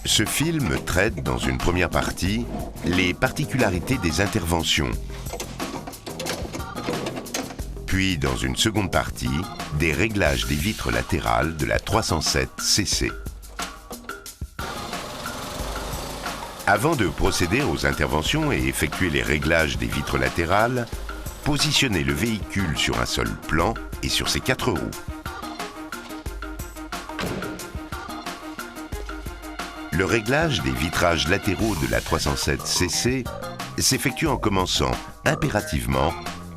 Ce film traite dans une première partie les particularités des interventions. Puis dans une seconde partie, des réglages des vitres latérales de la 307 CC. Avant de procéder aux interventions et effectuer les réglages des vitres latérales, positionnez le véhicule sur un sol plan et sur ses 4 roues. Le réglage des vitrages latéraux de la 307 CC s'effectue en commençant impérativement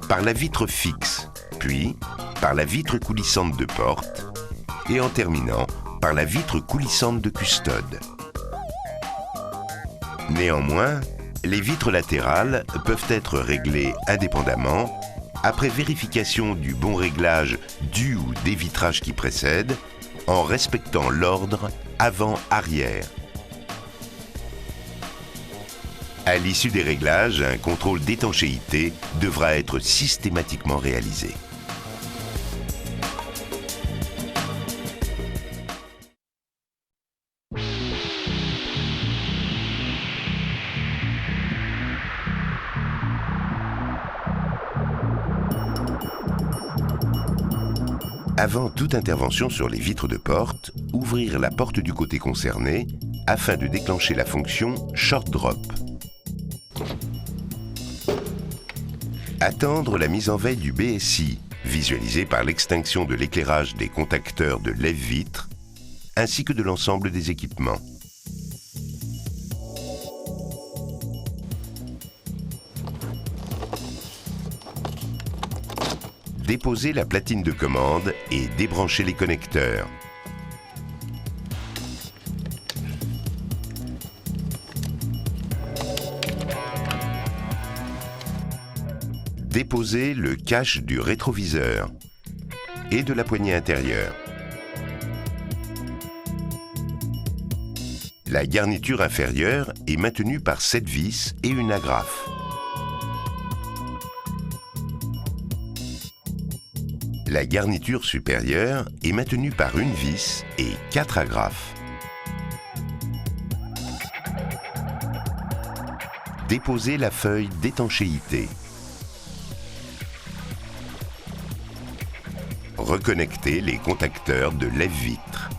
par la vitre fixe, puis par la vitre coulissante de porte et en terminant par la vitre coulissante de custode. Néanmoins, les vitres latérales peuvent être réglées indépendamment après vérification du bon réglage du ou des vitrages qui précèdent en respectant l'ordre avant-arrière. À l'issue des réglages, un contrôle d'étanchéité devra être systématiquement réalisé. Avant toute intervention sur les vitres de porte, ouvrir la porte du côté concerné afin de déclencher la fonction Short Drop. Attendre la mise en veille du BSI, visualisé par l'extinction de l'éclairage des contacteurs de lève-vitres, ainsi que de l'ensemble des équipements. Déposer la platine de commande et débrancher les connecteurs. Déposer le cache du rétroviseur et de la poignée intérieure. La garniture inférieure est maintenue par 7 vis et une agrafe. La garniture supérieure est maintenue par une vis et 4 agrafes. Déposer la feuille d'étanchéité. Reconnecter les contacteurs de lève-vitres.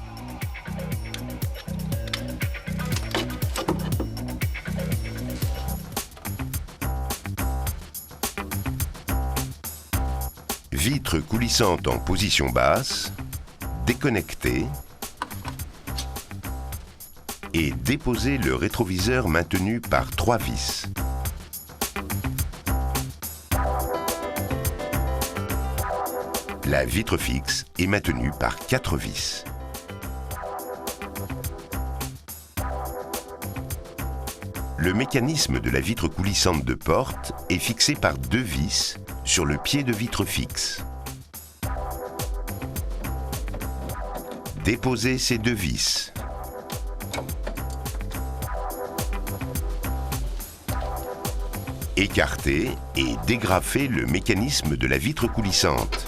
Vitre coulissante en position basse, déconnecter et déposer le rétroviseur maintenu par 3 vis. La vitre fixe est maintenue par 4 vis. Le mécanisme de la vitre coulissante de porte est fixé par 2 vis sur le pied de vitre fixe. Déposez ces 2 vis. Écartez et dégrafez le mécanisme de la vitre coulissante.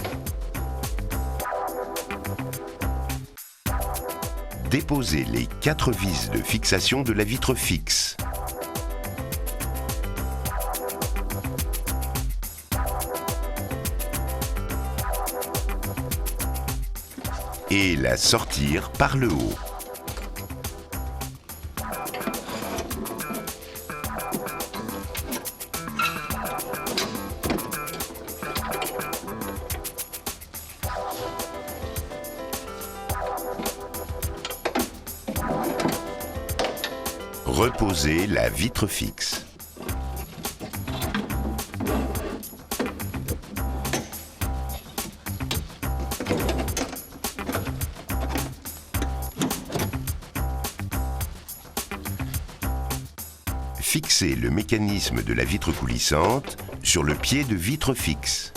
Déposez les 4 vis de fixation de la vitre fixe. Et la sortir par le haut. Reposez la vitre fixe. Fixez le mécanisme de la vitre coulissante sur le pied de vitre fixe.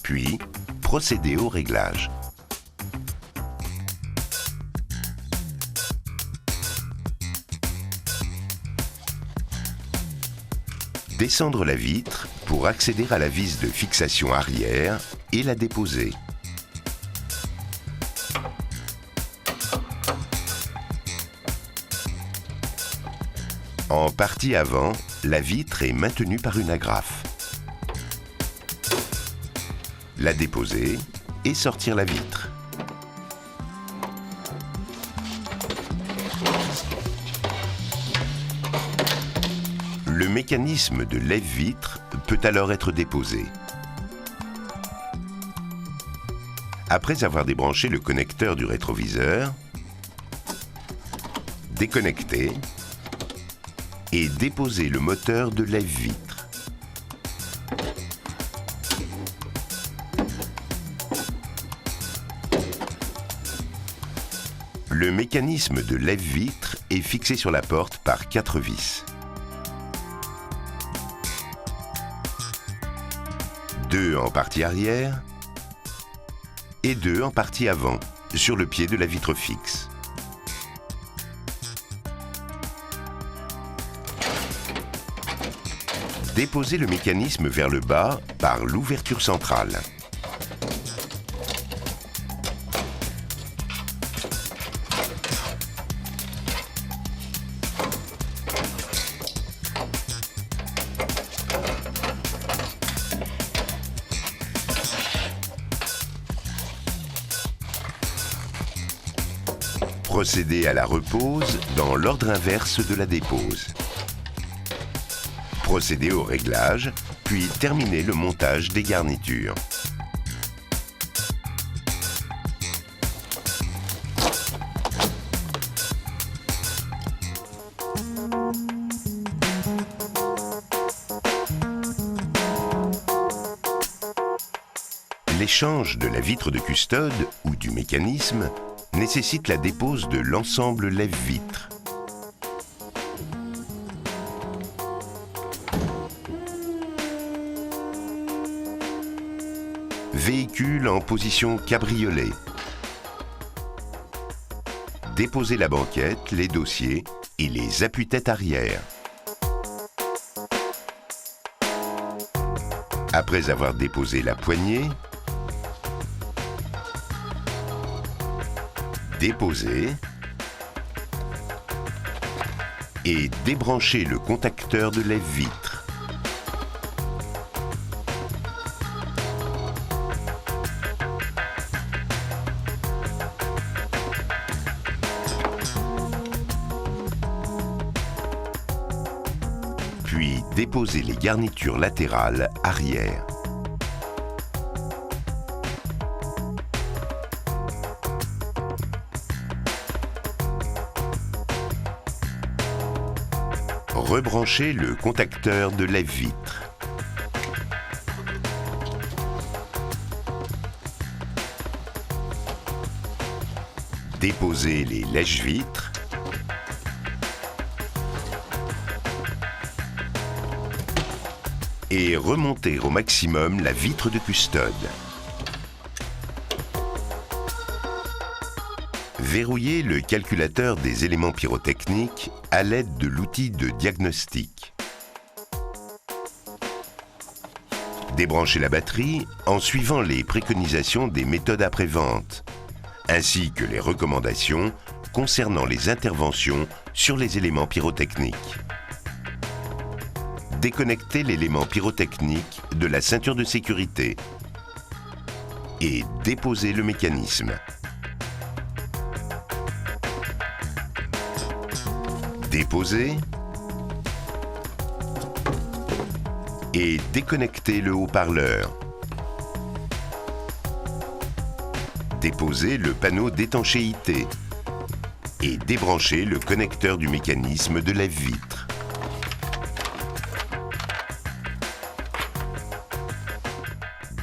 Puis, procédez au réglage. Descendre la vitre pour accéder à la vis de fixation arrière et la déposer. En partie avant, la vitre est maintenue par une agrafe. La déposer et sortir la vitre. Le mécanisme de lève-vitre peut alors être déposé. Après avoir débranché le connecteur du rétroviseur, déconnecter et déposer le moteur de lève-vitre. Le mécanisme de lève-vitre est fixé sur la porte par 4 vis. 2 en partie arrière et 2 en partie avant, sur le pied de la vitre fixe. Déposez le mécanisme vers le bas par l'ouverture centrale. Procédez à la repose dans l'ordre inverse de la dépose. Procédez au réglage, puis terminez le montage des garnitures. L'échange de la vitre de custode ou du mécanisme nécessite la dépose de l'ensemble lève-vitre. Véhicule en position cabriolet. Déposez la banquette, les dossiers et les appuie-têtes arrière. Après avoir déposé la poignée, déposer et débrancher le contacteur de lève-vitre. Puis déposer les garnitures latérales arrière. Rebranchez le contacteur de lève-vitre. Déposez les lèche-vitres. Et remontez au maximum la vitre de custode. Verrouillez le calculateur des éléments pyrotechniques à l'aide de l'outil de diagnostic. Débranchez la batterie en suivant les préconisations des méthodes après-vente, ainsi que les recommandations concernant les interventions sur les éléments pyrotechniques. Déconnectez l'élément pyrotechnique de la ceinture de sécurité et déposez le mécanisme. Déposer et déconnecter le haut-parleur. Déposer le panneau d'étanchéité et débrancher le connecteur du mécanisme de lève-vitre.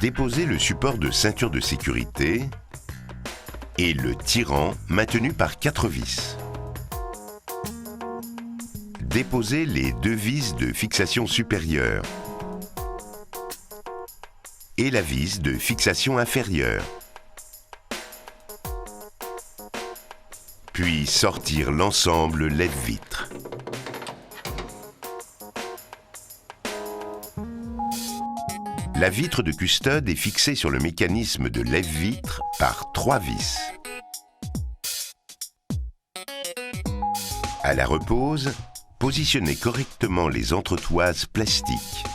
Déposer le support de ceinture de sécurité et le tirant maintenu par 4 vis. Déposez les 2 vis de fixation supérieure et la vis de fixation inférieure. Puis sortir l'ensemble lève-vitre. La vitre de custode est fixée sur le mécanisme de lève-vitre par 3 vis. À la repose, Positionnez correctement les entretoises plastiques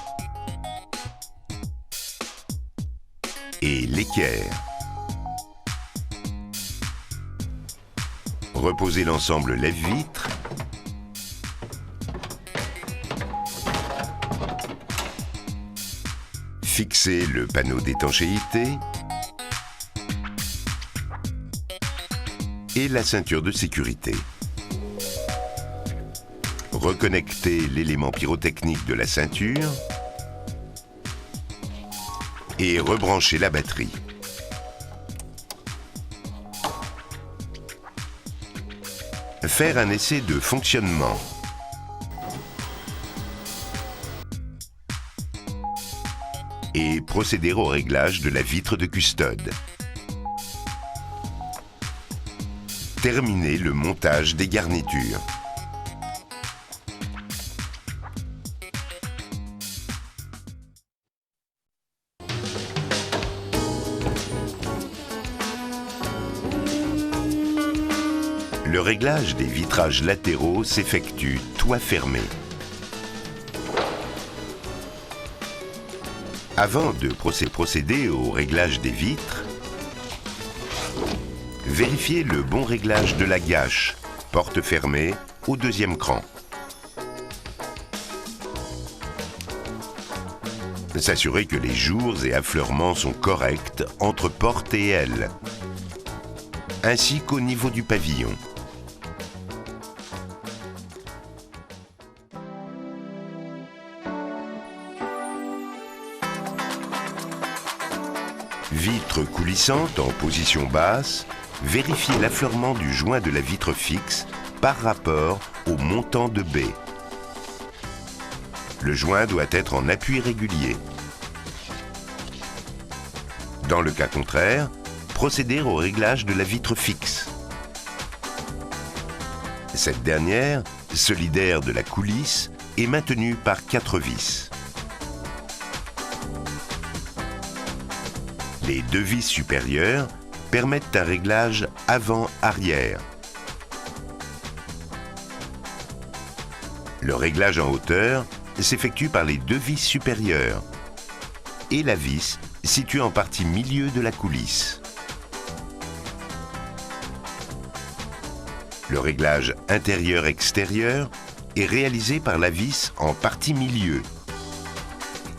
et l'équerre. Reposez l'ensemble lève-vitre. Fixez le panneau d'étanchéité et la ceinture de sécurité. Reconnectez l'élément pyrotechnique de la ceinture et rebranchez la batterie. Faire un essai de fonctionnement. Et procéder au réglage de la vitre de custode. Terminez le montage des garnitures. Le réglage des vitrages latéraux s'effectue toit fermé. Avant de procéder au réglage des vitres, vérifiez le bon réglage de la gâche, porte fermée, au deuxième cran. S'assurer que les jours et affleurements sont corrects entre porte et aile, ainsi qu'au niveau du pavillon. Vitre coulissante en position basse, vérifiez l'affleurement du joint de la vitre fixe par rapport au montant de baie. Le joint doit être en appui régulier. Dans le cas contraire, procédez au réglage de la vitre fixe. Cette dernière, solidaire de la coulisse, est maintenue par 4 vis. Les 2 vis supérieures permettent un réglage avant-arrière. Le réglage en hauteur s'effectue par les 2 vis supérieures et la vis située en partie milieu de la coulisse. Le réglage intérieur-extérieur est réalisé par la vis en partie milieu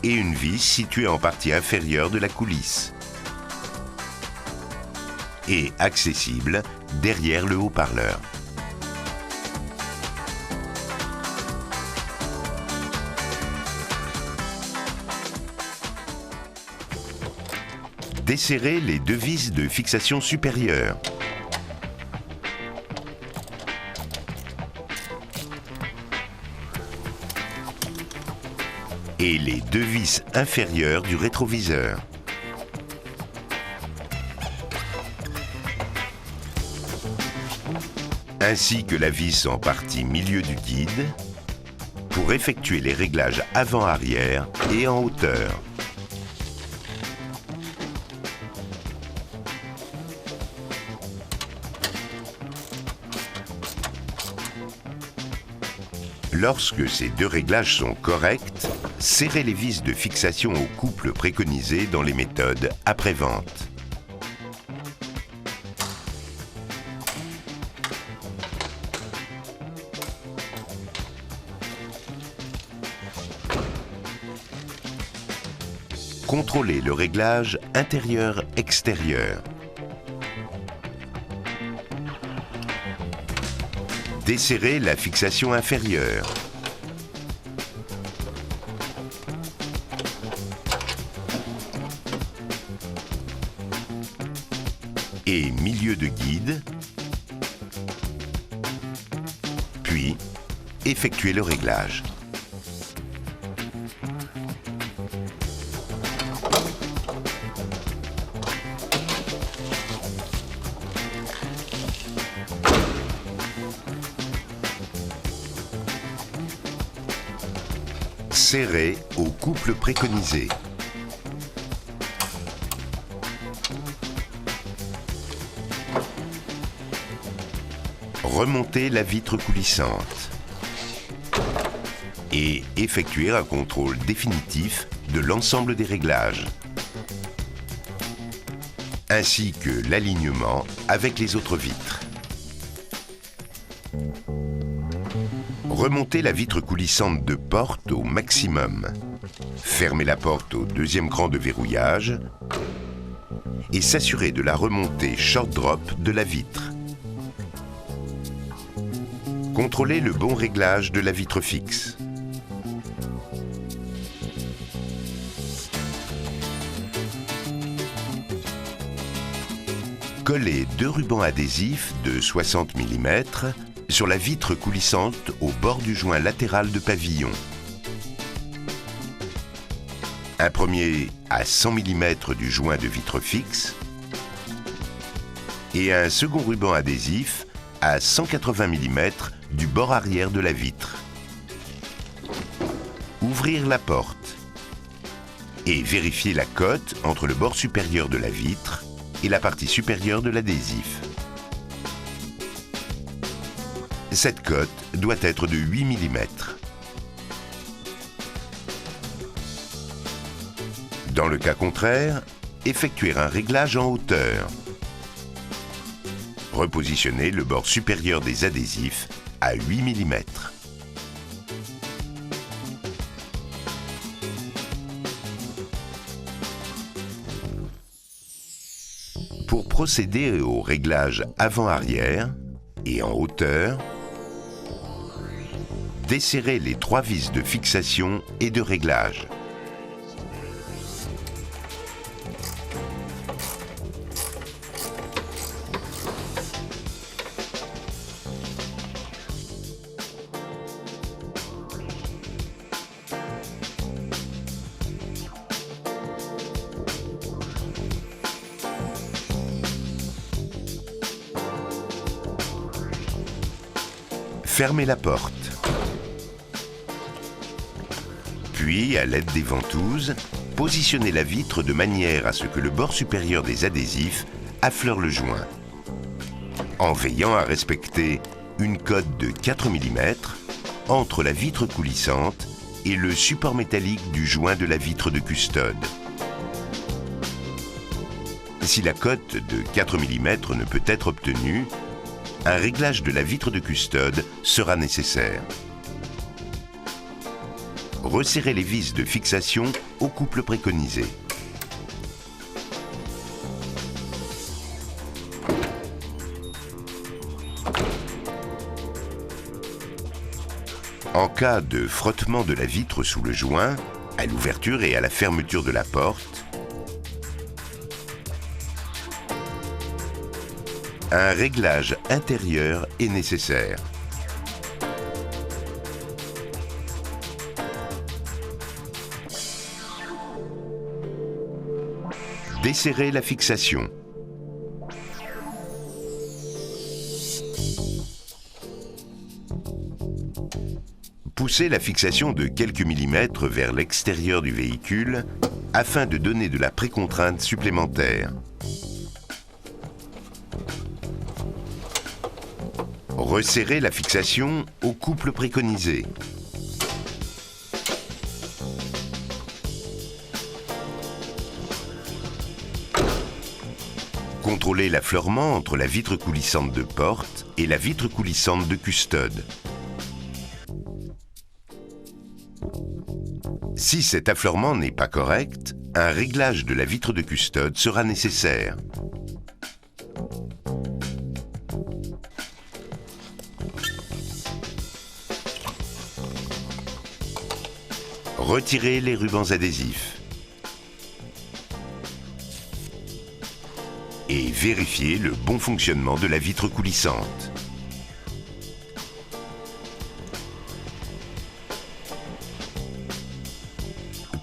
et une vis située en partie inférieure de la coulisse et accessible derrière le haut-parleur. Desserrez les 2 vis de fixation supérieure. Et les 2 vis inférieures du rétroviseur. Ainsi que la vis en partie milieu du guide, pour effectuer les réglages avant-arrière et en hauteur. Lorsque ces 2 réglages sont corrects, serrez les vis de fixation au couple préconisé dans les méthodes après-vente. Contrôlez le réglage intérieur-extérieur. Desserrez la fixation inférieure. Et milieu de guide. Puis, effectuez le réglage. Serré au couple préconisé. Remontez la vitre coulissante. et effectuer un contrôle définitif de l'ensemble des réglages, ainsi que l'alignement avec les autres vitres. Remontez la vitre coulissante de porte au maximum. Fermez la porte au deuxième cran de verrouillage et s'assurer de la remontée short drop de la vitre. Contrôlez le bon réglage de la vitre fixe. Collez 2 rubans adhésifs de 60 mm sur la vitre coulissante au bord du joint latéral de pavillon. Un premier à 100 mm du joint de vitre fixe et un second ruban adhésif à 180 mm du bord arrière de la vitre. Ouvrir la porte et vérifier la cote entre le bord supérieur de la vitre et la partie supérieure de l'adhésif. Cette cote doit être de 8 mm. Dans le cas contraire, effectuer un réglage en hauteur. Repositionnez le bord supérieur des adhésifs à 8 mm. Pour procéder au réglage avant-arrière et en hauteur, desserrez les 3 vis de fixation et de réglage. Fermez la porte. Puis, à l'aide des ventouses, positionnez la vitre de manière à ce que le bord supérieur des adhésifs affleure le joint, en veillant à respecter une cote de 4 mm entre la vitre coulissante et le support métallique du joint de la vitre de custode. Si la cote de 4 mm ne peut être obtenue, un réglage de la vitre de custode sera nécessaire. Resserrez les vis de fixation au couple préconisé. En cas de frottement de la vitre sous le joint, à l'ouverture et à la fermeture de la porte, un réglage intérieur est nécessaire. Desserrez la fixation. Poussez la fixation de quelques millimètres vers l'extérieur du véhicule afin de donner de la précontrainte supplémentaire. Resserrez la fixation au couple préconisé. Contrôlez l'affleurement entre la vitre coulissante de porte et la vitre coulissante de custode. Si cet affleurement n'est pas correct, un réglage de la vitre de custode sera nécessaire. Retirez les rubans adhésifs et vérifiez le bon fonctionnement de la vitre coulissante.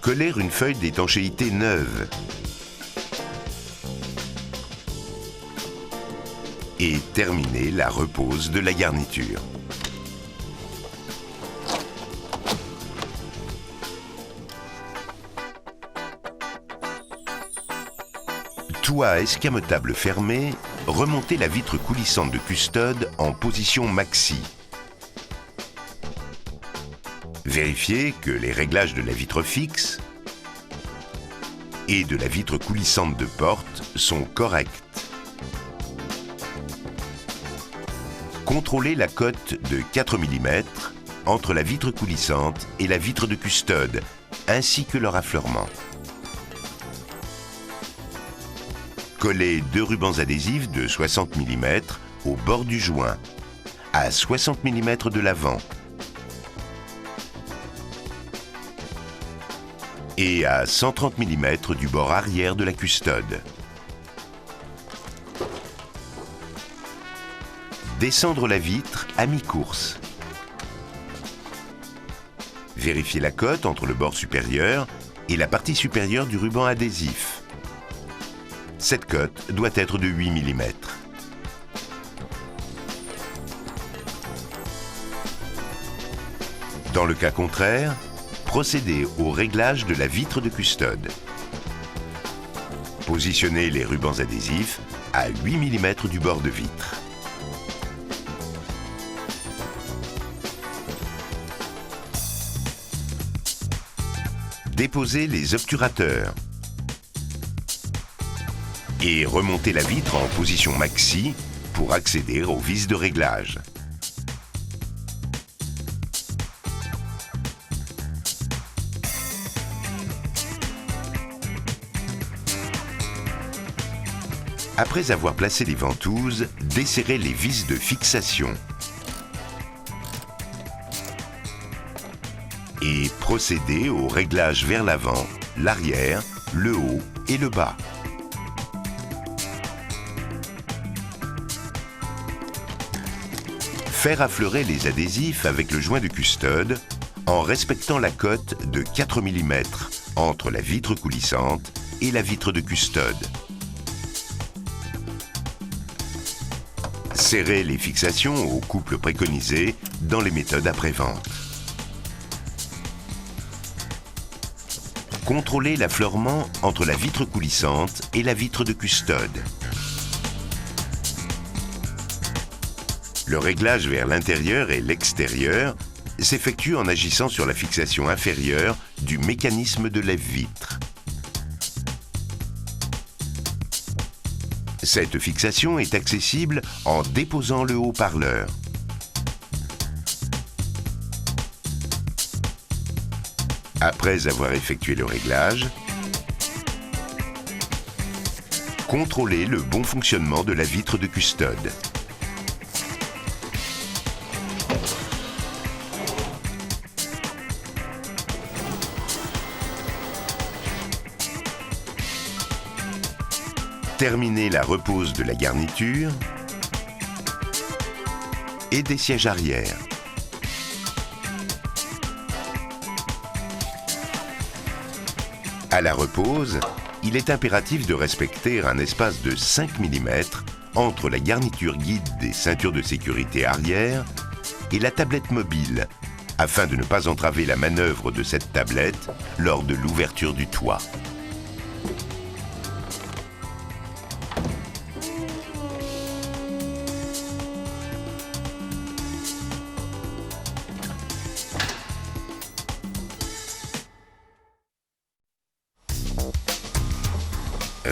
Collez une feuille d'étanchéité neuve et terminez la repose de la garniture. Toit escamotable fermé, remontez la vitre coulissante de custode en position maxi. Vérifiez que les réglages de la vitre fixe et de la vitre coulissante de porte sont corrects. Contrôlez la cote de 4 mm entre la vitre coulissante et la vitre de custode, ainsi que leur affleurement. Collez 2 rubans adhésifs de 60 mm au bord du joint, à 60 mm de l'avant et à 130 mm du bord arrière de la custode. Descendre la vitre à mi-course. Vérifiez la cote entre le bord supérieur et la partie supérieure du ruban adhésif. Cette cote doit être de 8 mm. Dans le cas contraire, procédez au réglage de la vitre de custode. Positionnez les rubans adhésifs à 8 mm du bord de vitre. Déposez les obturateurs et remontez la vitre en position maxi pour accéder aux vis de réglage. Après avoir placé les ventouses, desserrez les vis de fixation et procédez au réglage vers l'avant, l'arrière, le haut et le bas. Faire affleurer les adhésifs avec le joint de custode en respectant la cote de 4 mm entre la vitre coulissante et la vitre de custode. Serrez les fixations au couple préconisé dans les méthodes après-vente. Contrôlez l'affleurement entre la vitre coulissante et la vitre de custode. Le réglage vers l'intérieur et l'extérieur s'effectue en agissant sur la fixation inférieure du mécanisme de lève-vitre. Cette fixation est accessible en déposant le haut-parleur. Après avoir effectué le réglage, contrôlez le bon fonctionnement de la vitre de custode. Terminez la repose de la garniture et des sièges arrière. À la repose, il est impératif de respecter un espace de 5 mm entre la garniture guide des ceintures de sécurité arrière et la tablette mobile, afin de ne pas entraver la manœuvre de cette tablette lors de l'ouverture du toit.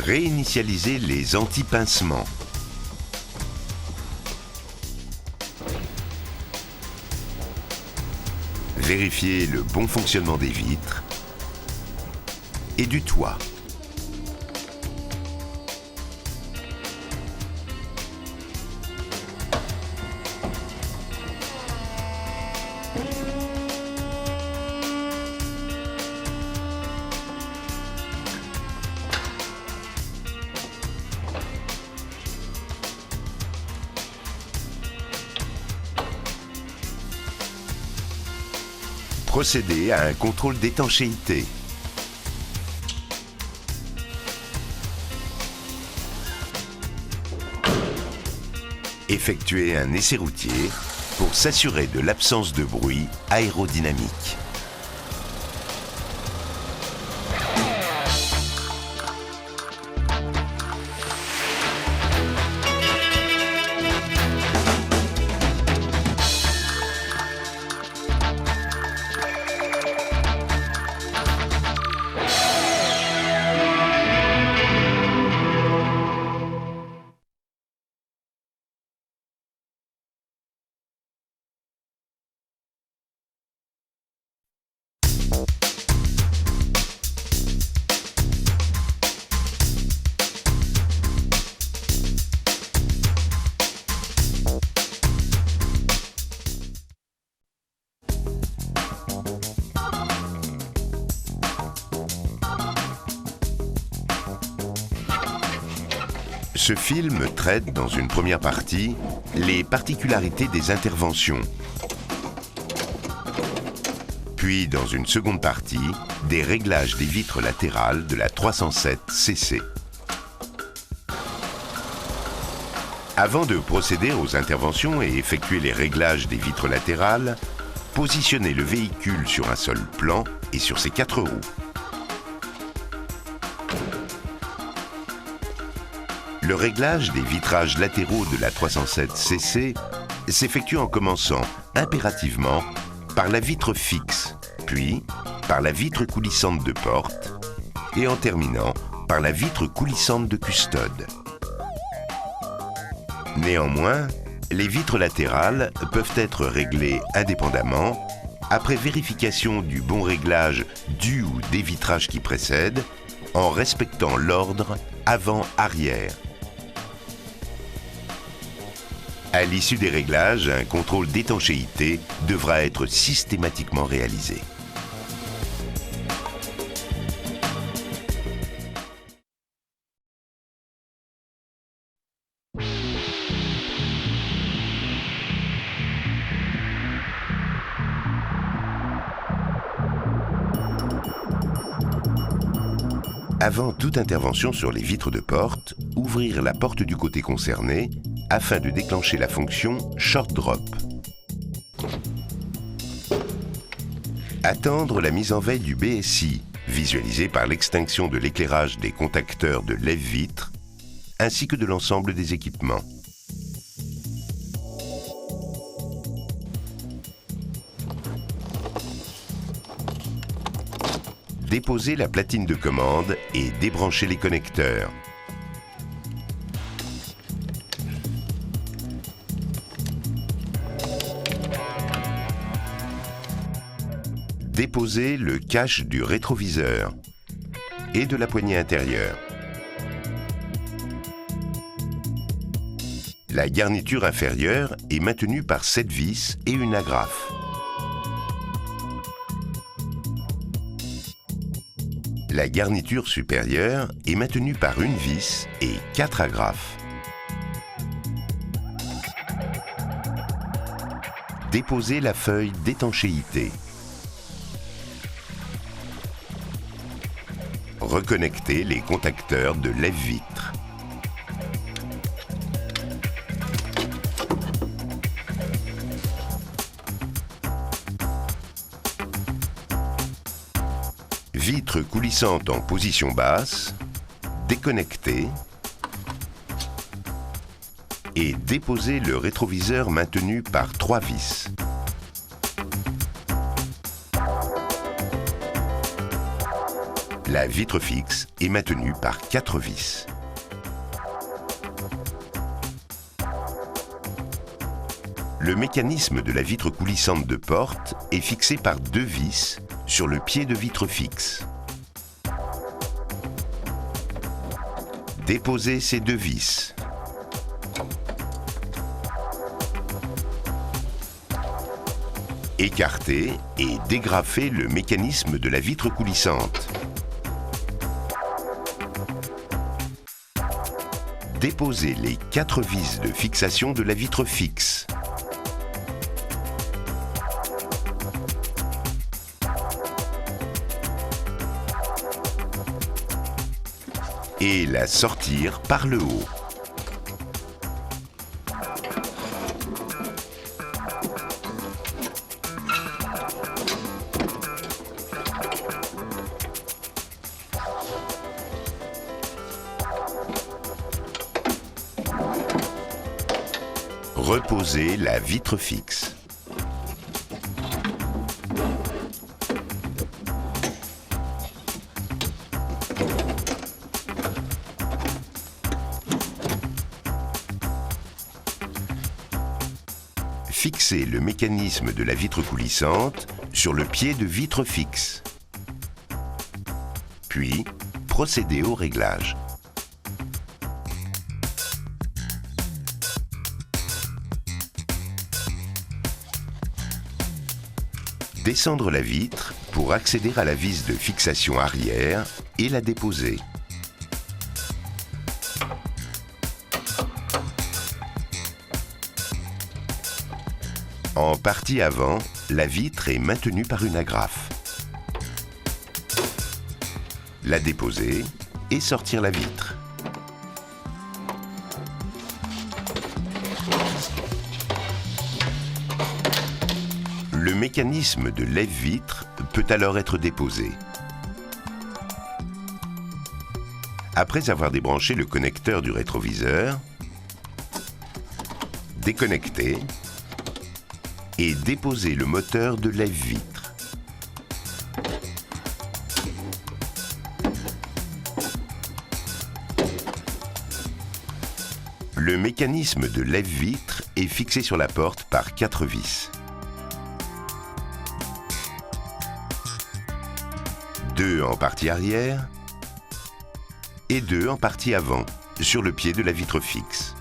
Réinitialisez les anti-pincements. Vérifiez le bon fonctionnement des vitres et du toit. Procédez à un contrôle d'étanchéité. Effectuez un essai routier pour s'assurer de l'absence de bruit aérodynamique. Ce film traite dans une première partie les particularités des interventions. Puis dans une seconde partie, des réglages des vitres latérales de la 307 CC. Avant de procéder aux interventions et effectuer les réglages des vitres latérales, positionnez le véhicule sur un sol plan et sur ses 4 roues. Le réglage des vitrages latéraux de la 307 CC s'effectue en commençant impérativement par la vitre fixe, puis par la vitre coulissante de porte et en terminant par la vitre coulissante de custode. Néanmoins, les vitres latérales peuvent être réglées indépendamment après vérification du bon réglage du ou des vitrages qui précèdent en respectant l'ordre avant-arrière. À l'issue des réglages, un contrôle d'étanchéité devra être systématiquement réalisé. Avant toute intervention sur les vitres de porte, ouvrir la porte du côté concerné afin de déclencher la fonction Short Drop. Attendre la mise en veille du BSI, visualisée par l'extinction de l'éclairage des contacteurs de lève-vitre, ainsi que de l'ensemble des équipements. Déposer la platine de commande et débrancher les connecteurs. Déposer le cache du rétroviseur et de la poignée intérieure. La garniture inférieure est maintenue par 7 vis et une agrafe. La garniture supérieure est maintenue par une vis et 4 agrafes. Déposer la feuille d'étanchéité. Reconnecter les contacteurs de lève-vitre. Vitre coulissante en position basse, déconnecter et déposer le rétroviseur maintenu par 3 vis. La vitre fixe est maintenue par 4 vis. Le mécanisme de la vitre coulissante de porte est fixé par 2 vis sur le pied de vitre fixe. Déposez ces 2 vis. Écartez et dégrafez le mécanisme de la vitre coulissante. Déposez les 4 vis de fixation de la vitre fixe. Et la sortir par le haut. Reposez la vitre fixe. Fixez le mécanisme de la vitre coulissante sur le pied de vitre fixe. Puis, procédez au réglage. Descendre la vitre pour accéder à la vis de fixation arrière et la déposer. En partie avant, la vitre est maintenue par une agrafe. La déposer et sortir la vitre. Le mécanisme de lève-vitre peut alors être déposé. Après avoir débranché le connecteur du rétroviseur, déconnecter et déposer le moteur de lève-vitre. Le mécanisme de lève-vitre est fixé sur la porte par 4 vis. 2 en partie arrière et 2 en partie avant, sur le pied de la vitre fixe.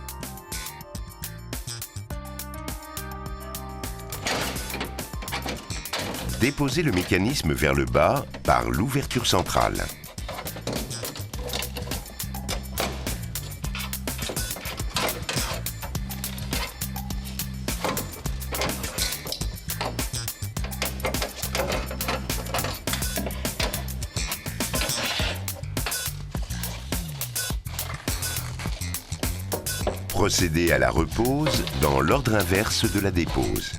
Déposez le mécanisme vers le bas par l'ouverture centrale. Procédez à la repose dans l'ordre inverse de la dépose.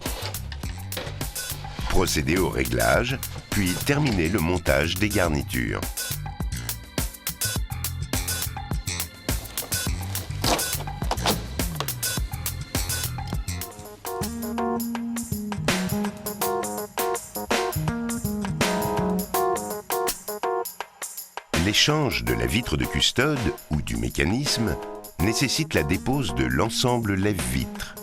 Procédez au réglage, puis terminez le montage des garnitures. L'échange de la vitre de custode ou du mécanisme nécessite la dépose de l'ensemble lève-vitre.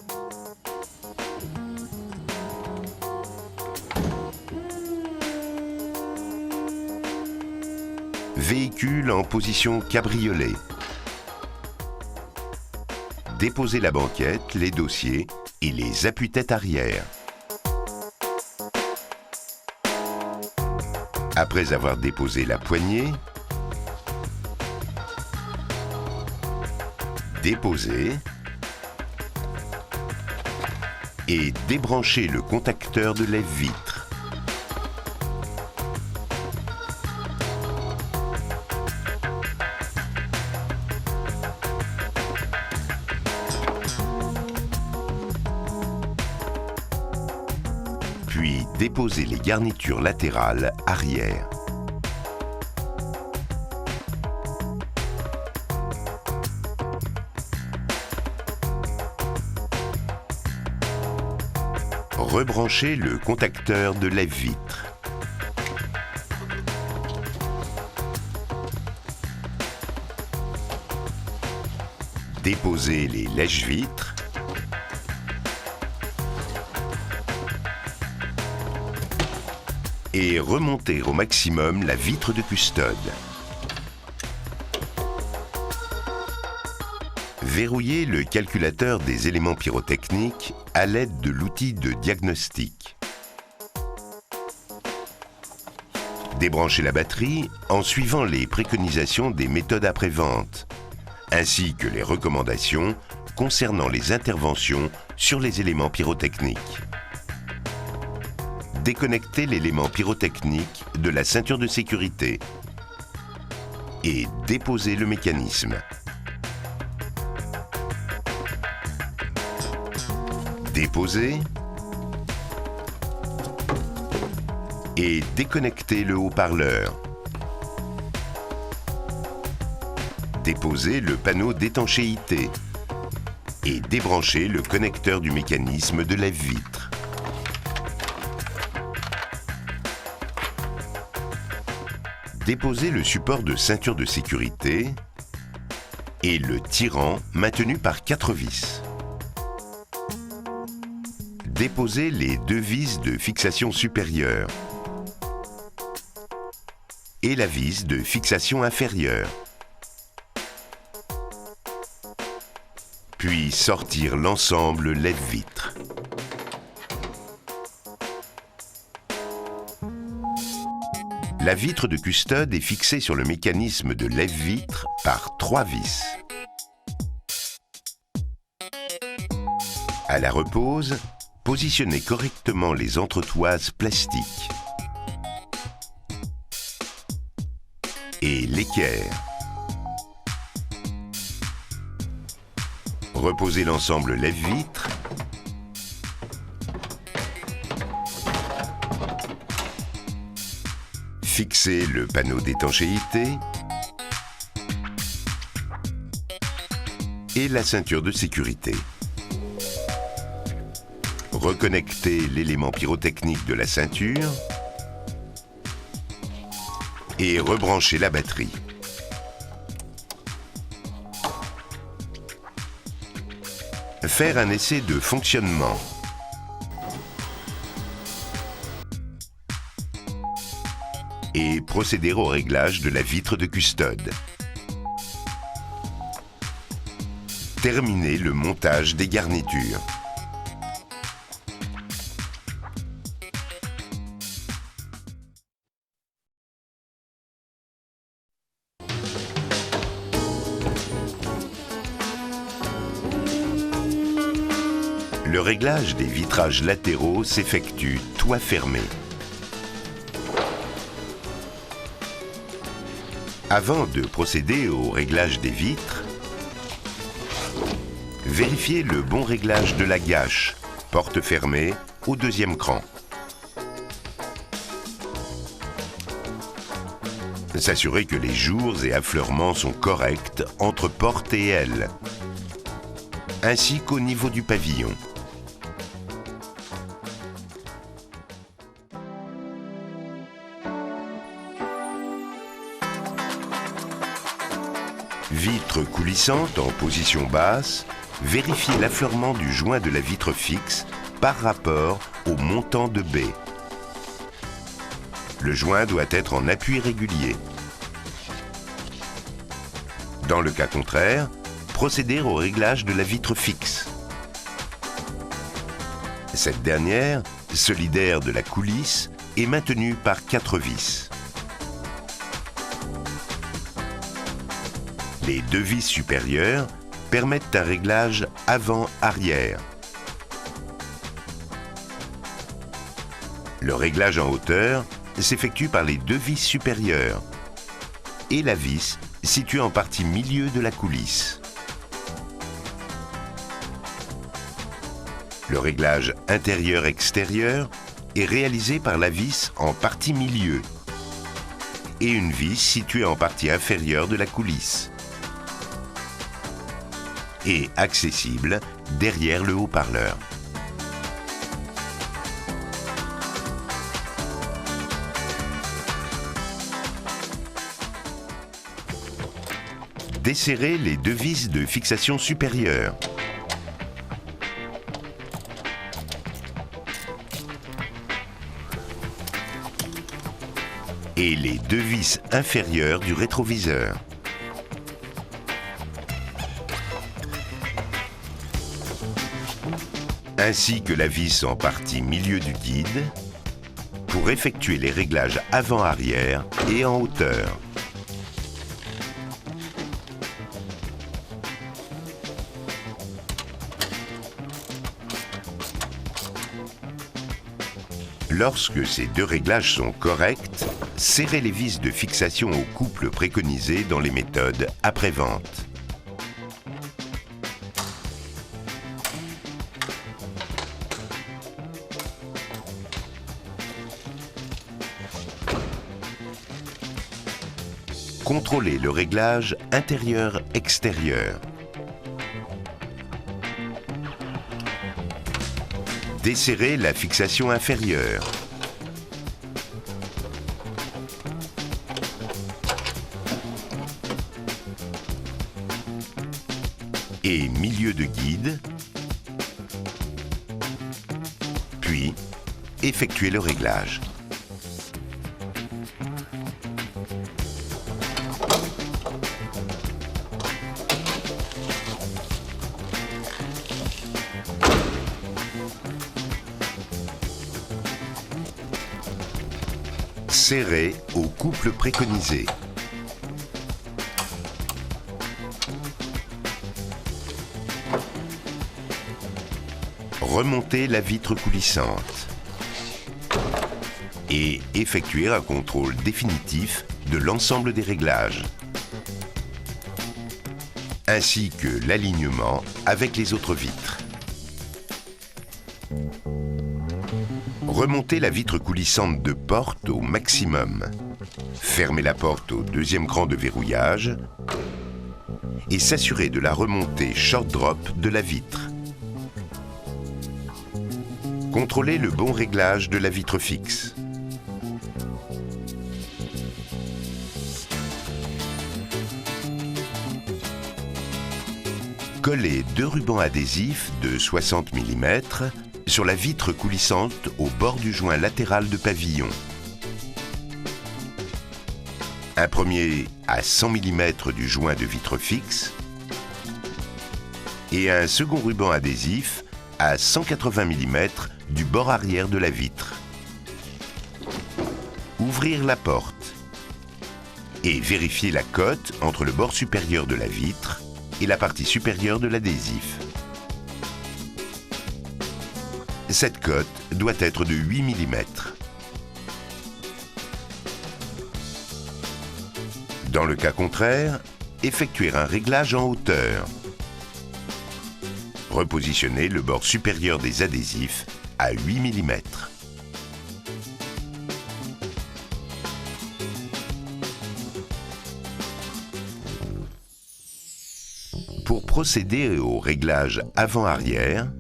Véhicule en position cabriolet. Déposez la banquette, les dossiers et les appuie-têtes arrière. Après avoir déposé la poignée, déposer et débrancher le contacteur de lève-vitre. Puis déposer les garnitures latérales arrière. Rebranchez le contacteur de lève-vitre. Déposez les lèche-vitres. Et remontez au maximum la vitre de custode. Verrouillez le calculateur des éléments pyrotechniques à l'aide de l'outil de diagnostic. Débranchez la batterie en suivant les préconisations des méthodes après-vente, ainsi que les recommandations concernant les interventions sur les éléments pyrotechniques. Déconnectez l'élément pyrotechnique de la ceinture de sécurité et déposez le mécanisme. Déposer et déconnecter le haut-parleur. Déposer le panneau d'étanchéité et débrancher le connecteur du mécanisme de lève-vitre. Déposer le support de ceinture de sécurité et le tirant maintenu par 4 vis. Déposez les 2 vis de fixation supérieure et la vis de fixation inférieure. Puis sortir l'ensemble lève-vitre. La vitre de custode est fixée sur le mécanisme de lève-vitre par 3 vis. À la repose, Positionnez correctement les entretoises plastiques et l'équerre. Reposez l'ensemble lève-vitre fixez le panneau d'étanchéité et la ceinture de sécurité. Reconnectez l'élément pyrotechnique de la ceinture et rebranchez la batterie. Faire un essai de fonctionnement. Et procéder au réglage de la vitre de custode. Terminer le montage des garnitures. Le réglage des vitrages latéraux s'effectue toit fermé. Avant de procéder au réglage des vitres, vérifiez le bon réglage de la gâche, porte fermée, au deuxième cran. S'assurer que les jours et affleurements sont corrects entre porte et aile, ainsi qu'au niveau du pavillon. Vitre coulissante en position basse, vérifiez l'affleurement du joint de la vitre fixe par rapport au montant de baie. Le joint doit être en appui régulier. Dans le cas contraire, procéder au réglage de la vitre fixe. Cette dernière, solidaire de la coulisse, est maintenue par 4 vis. Les 2 vis supérieures permettent un réglage avant-arrière. Le réglage en hauteur s'effectue par les 2 vis supérieures et la vis située en partie milieu de la coulisse. Le réglage intérieur-extérieur est réalisé par la vis en partie milieu et une vis située en partie inférieure de la coulisse et accessible derrière le haut-parleur. Desserrez les 2 vis de fixation supérieure. Et les 2 vis inférieures du rétroviseur. Ainsi que la vis en partie milieu du guide, pour effectuer les réglages avant-arrière et en hauteur. Lorsque ces 2 réglages sont corrects, serrez les vis de fixation au couple préconisé dans les méthodes après-vente. Contrôlez le réglage intérieur-extérieur. Desserrez la fixation inférieure. Et milieu de guide. Puis, effectuez le réglage. Serré au couple préconisé. Remonter la vitre coulissante et effectuer un contrôle définitif de l'ensemble des réglages, ainsi que l'alignement avec les autres vitres. Remonter la vitre coulissante de porte au maximum. Fermer la porte au deuxième cran de verrouillage et s'assurer de la remontée short drop de la vitre. Contrôlez le bon réglage de la vitre fixe. Collez 2 rubans adhésifs de 60 mm sur la vitre coulissante au bord du joint latéral de pavillon. Un premier à 100 mm du joint de vitre fixe et un second ruban adhésif à 180 mm du bord arrière de la vitre. Ouvrir la porte et vérifier la cote entre le bord supérieur de la vitre et la partie supérieure de l'adhésif. Cette cote doit être de 8 mm. Dans le cas contraire, effectuer un réglage en hauteur. Repositionner le bord supérieur des adhésifs à 8 mm. Pour procéder au réglage avant-arrière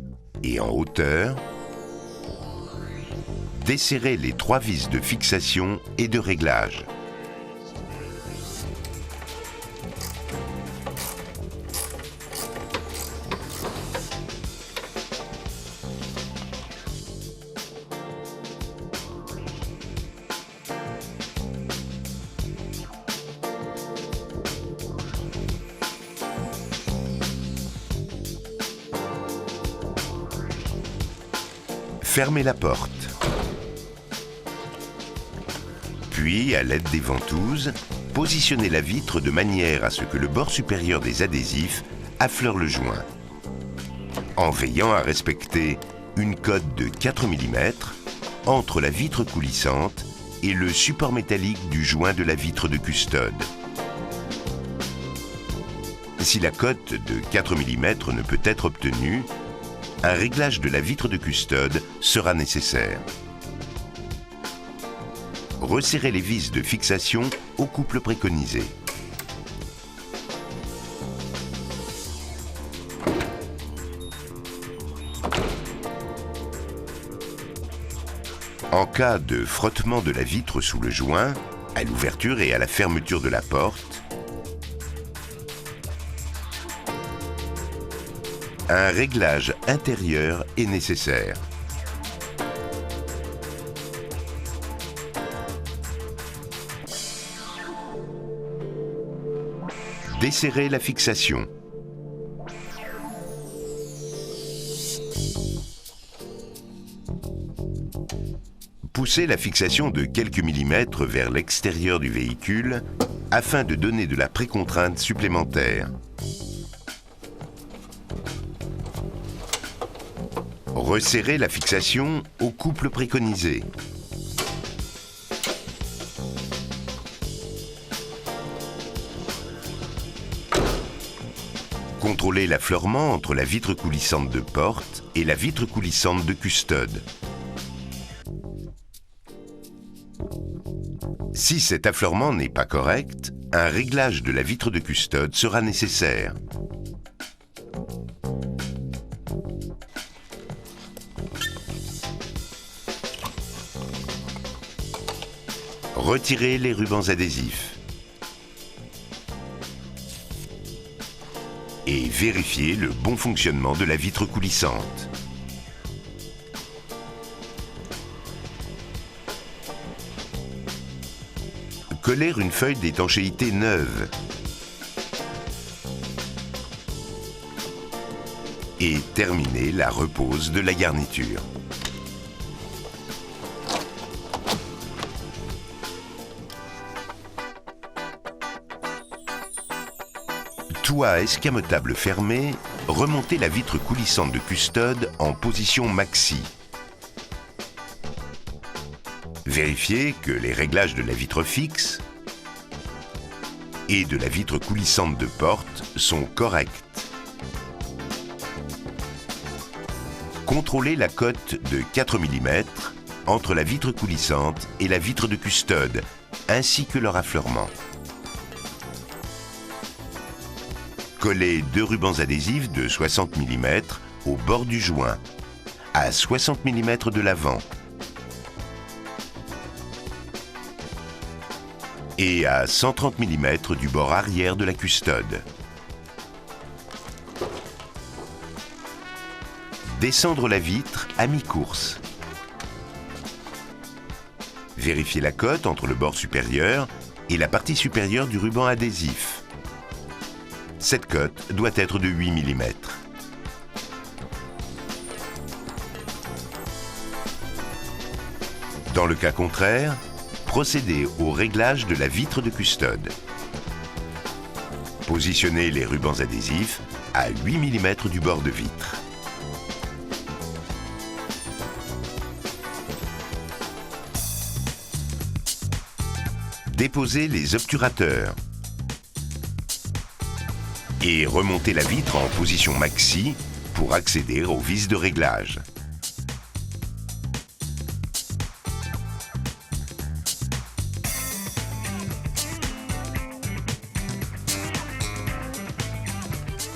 et en hauteur, desserrez les 3 vis de fixation et de réglage. Fermez la porte. Puis, à l'aide des ventouses, positionnez la vitre de manière à ce que le bord supérieur des adhésifs affleure le joint, en veillant à respecter une cote de 4 mm entre la vitre coulissante et le support métallique du joint de la vitre de custode. Si la cote de 4 mm ne peut être obtenue, un réglage de la vitre de custode sera nécessaire. Resserrez les vis de fixation au couple préconisé. En cas de frottement de la vitre sous le joint, à l'ouverture et à la fermeture de la porte, un réglage intérieur est nécessaire. Desserrez la fixation. Poussez la fixation de quelques millimètres vers l'extérieur du véhicule afin de donner de la précontrainte supplémentaire. Resserrez la fixation au couple préconisé. Contrôlez l'affleurement entre la vitre coulissante de porte et la vitre coulissante de custode. Si cet affleurement n'est pas correct, un réglage de la vitre de custode sera nécessaire. Retirez les rubans adhésifs et vérifiez le bon fonctionnement de la vitre coulissante. Coller une feuille d'étanchéité neuve et terminer la repose de la garniture. Toit escamotable fermé remontez la vitre coulissante de custode en position maxi. Vérifiez que les réglages de la vitre fixe et de la vitre coulissante de porte sont corrects. Contrôlez la cote de 4 mm entre la vitre coulissante et la vitre de custode, ainsi que leur affleurement. Collez 2 rubans adhésifs de 60 mm au bord du joint, à 60 mm de l'avant et à 130 mm du bord arrière de la custode. Descendre la vitre à mi-course. Vérifiez la cote entre le bord supérieur et la partie supérieure du ruban adhésif. Cette cote doit être de 8 mm. Dans le cas contraire, procédez au réglage de la vitre de custode. Positionnez les rubans adhésifs à 8 mm du bord de vitre. Déposez les obturateurs et remontez la vitre en position maxi pour accéder aux vis de réglage.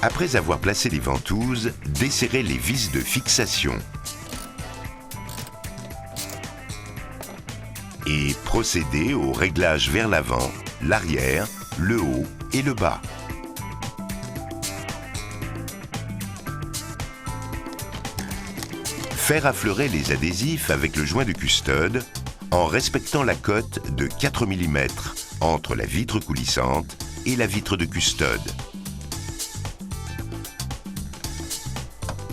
Après avoir placé les ventouses, desserrez les vis de fixation et procédez au réglage vers l'avant, l'arrière, le haut et le bas. Faire affleurer les adhésifs avec le joint de custode en respectant la cote de 4 mm entre la vitre coulissante et la vitre de custode.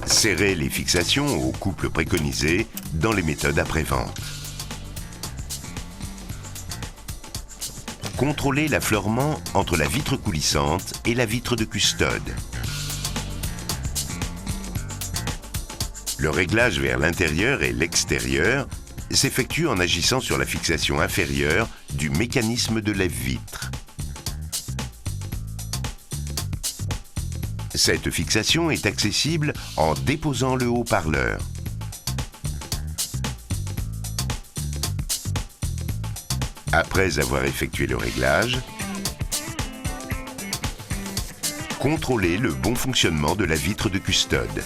Serrez les fixations au couple préconisé dans les méthodes après-vente. Contrôlez l'affleurement entre la vitre coulissante et la vitre de custode. Le réglage vers l'intérieur et l'extérieur s'effectue en agissant sur la fixation inférieure du mécanisme de lève-vitre. Cette fixation est accessible en déposant le haut-parleur. Après avoir effectué le réglage, contrôlez le bon fonctionnement de la vitre de custode.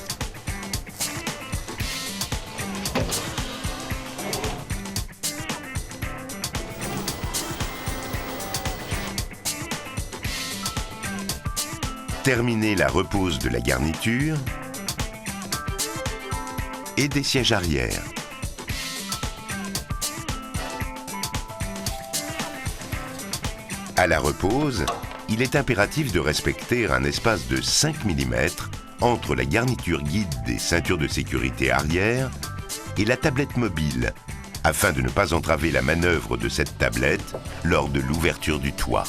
Terminez la repose de la garniture et des sièges arrière. À la repose, il est impératif de respecter un espace de 5 mm entre la garniture guide des ceintures de sécurité arrière et la tablette mobile, afin de ne pas entraver la manœuvre de cette tablette lors de l'ouverture du toit.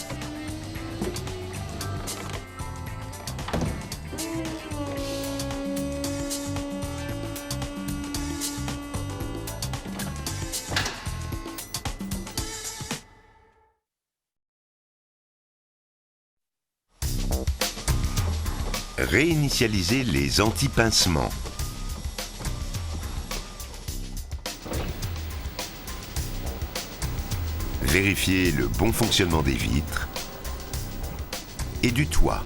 Réinitialiser les anti-pincements. Vérifier le bon fonctionnement des vitres et du toit.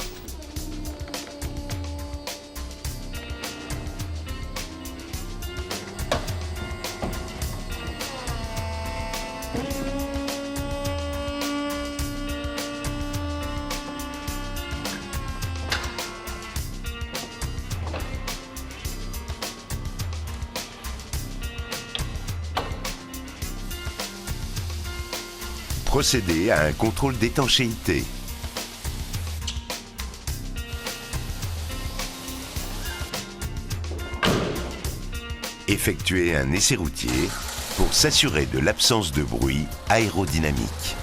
Procéder à un contrôle d'étanchéité. Effectuer un essai routier pour s'assurer de l'absence de bruit aérodynamique.